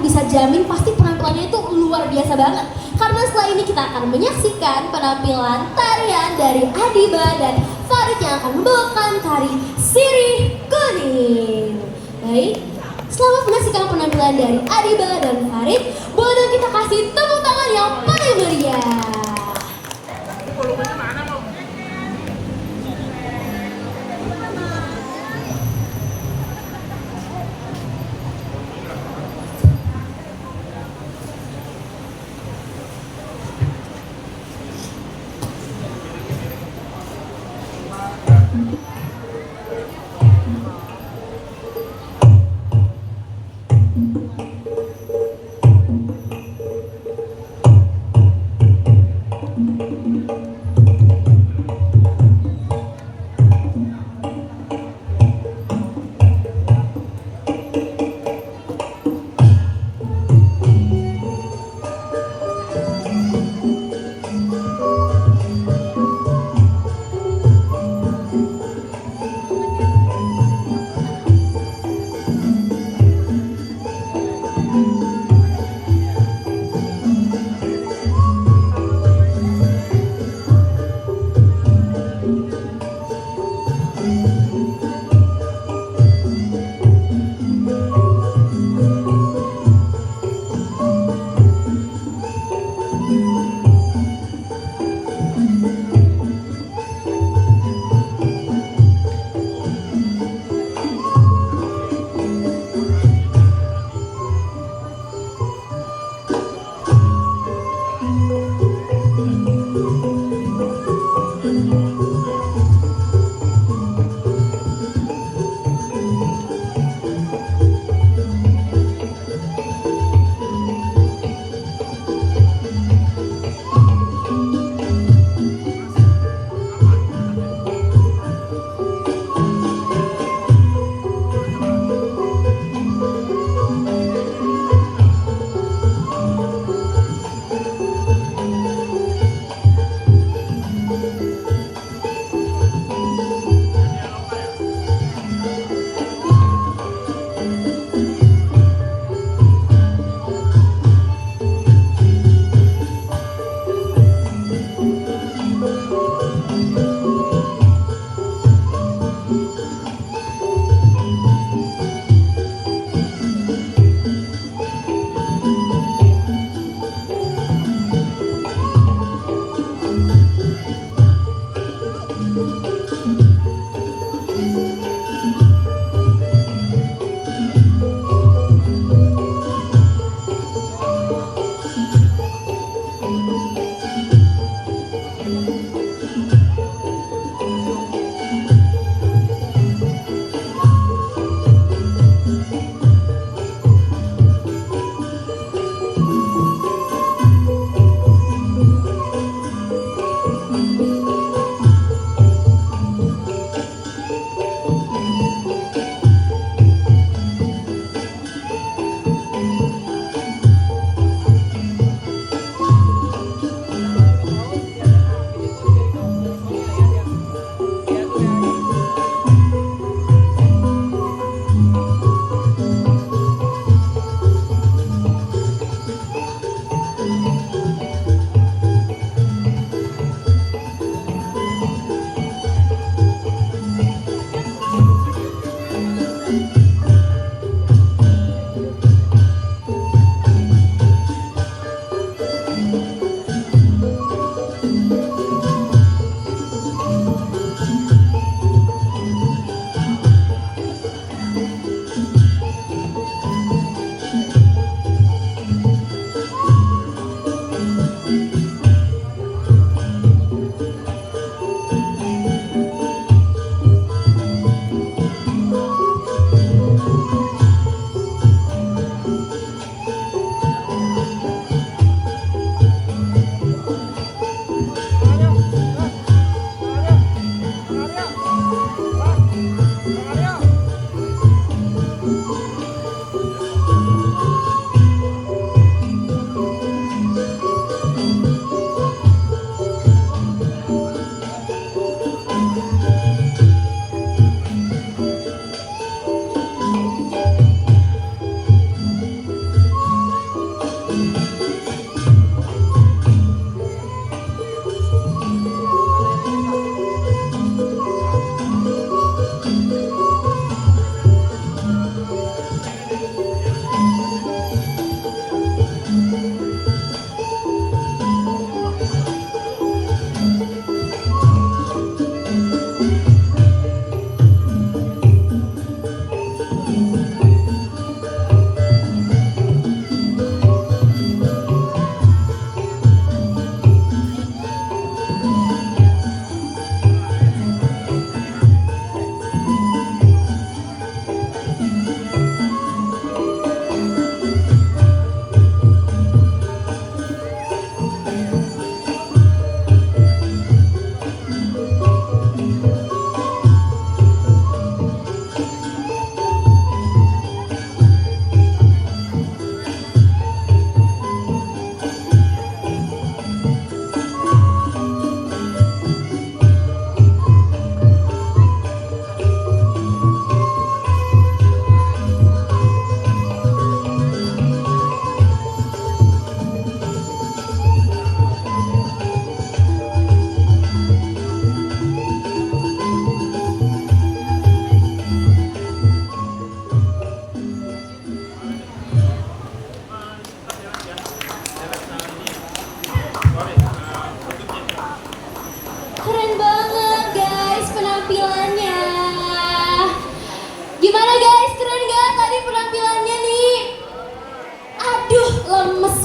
bisa jamin pasti penampilannya itu luar biasa banget. Karena setelah ini kita akan menyaksikan penampilan tarian dari Adiba dan Farid yang akan membawakan tari Sirih Kuning. Baik, selamat menyaksikan penampilan dari Adiba dan Farid. Boleh dong kita kasih tepuk tangan yang paling meriah.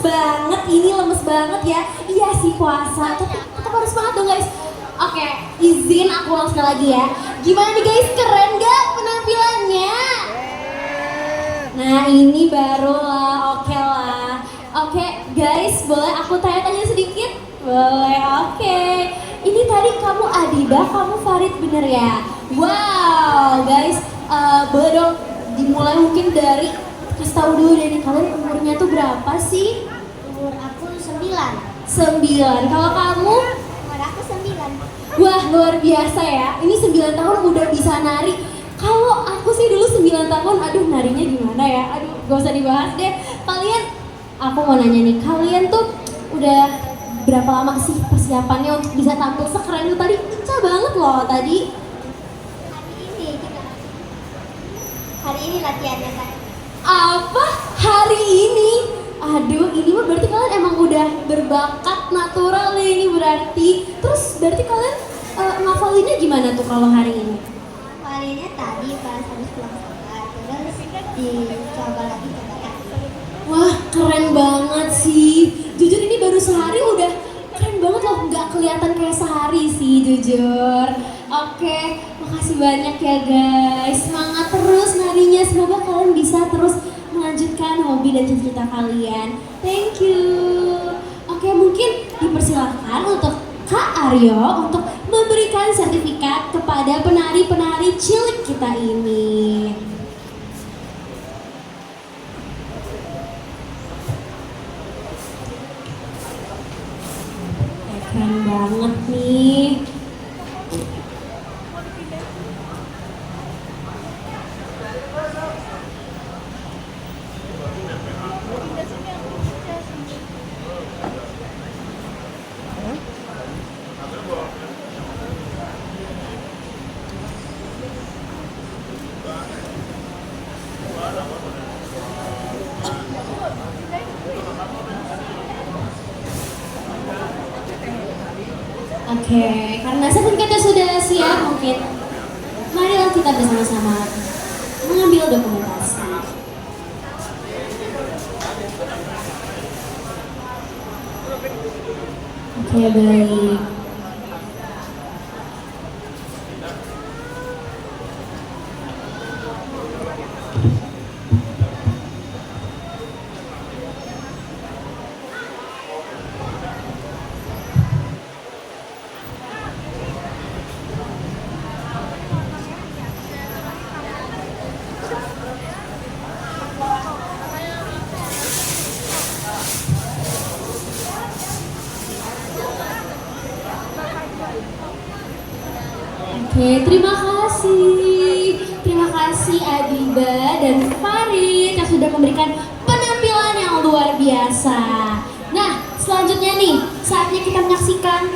banget, ini lemes banget ya. Iya sih puasa, tapi tetap harus semangat dong guys. Oke, izin aku ulang sekali lagi ya. Gimana nih guys, keren gak penampilannya? Nah ini baru lah, oke lah. Oke guys, boleh aku tanya-tanya sedikit? Boleh, oke. Ini tadi kamu Adiba, kamu Farid bener ya? Wow guys, boleh dong dimulai mungkin dari kasih tahu dulu deh nih, kalian umurnya tuh berapa sih? Umur aku 9. 9. Kalau kamu? Umur aku 9. Wah luar biasa ya, ini 9 tahun udah bisa nari. Kalau aku sih dulu 9 tahun, aduh narinya gimana ya, aduh gak usah dibahas deh. Kalian, aku mau nanya nih, kalian tuh udah berapa lama sih persiapannya untuk bisa tampil sekeren itu tadi? Lincah banget loh tadi. Hari ini latihannya kan. Apa? Hari ini? Aduh, ini mah berarti kalian emang udah berbakat natural nih ini berarti. Terus berarti kalian ngafalinnya gimana tuh kalau hari ini? Ngafalinnya tadi pas habis pulang sekolah, terus dicoba lagi. Wah, keren banget sih. Jujur ini baru sehari udah keren banget loh, nggak kelihatan kayak sehari sih jujur. Oke, makasih banyak ya guys. Semangat terus narinya, semoga kalian bisa terus melanjutkan hobi dan cita-cita kalian. Thank you. Oke, mungkin dipersilahkan untuk Kak Aryo untuk memberikan sertifikat kepada penari-penari cilik kita ini. Keren banget nih. Oke, karena sertifikatnya sudah siap, mungkin marilah kita bersama-sama mengambil dokumentasi. Oke, baik. Oke, terima kasih. Terima kasih Adiba dan Farid yang sudah memberikan penampilan yang luar biasa. Nah, selanjutnya nih, saatnya kita menyaksikan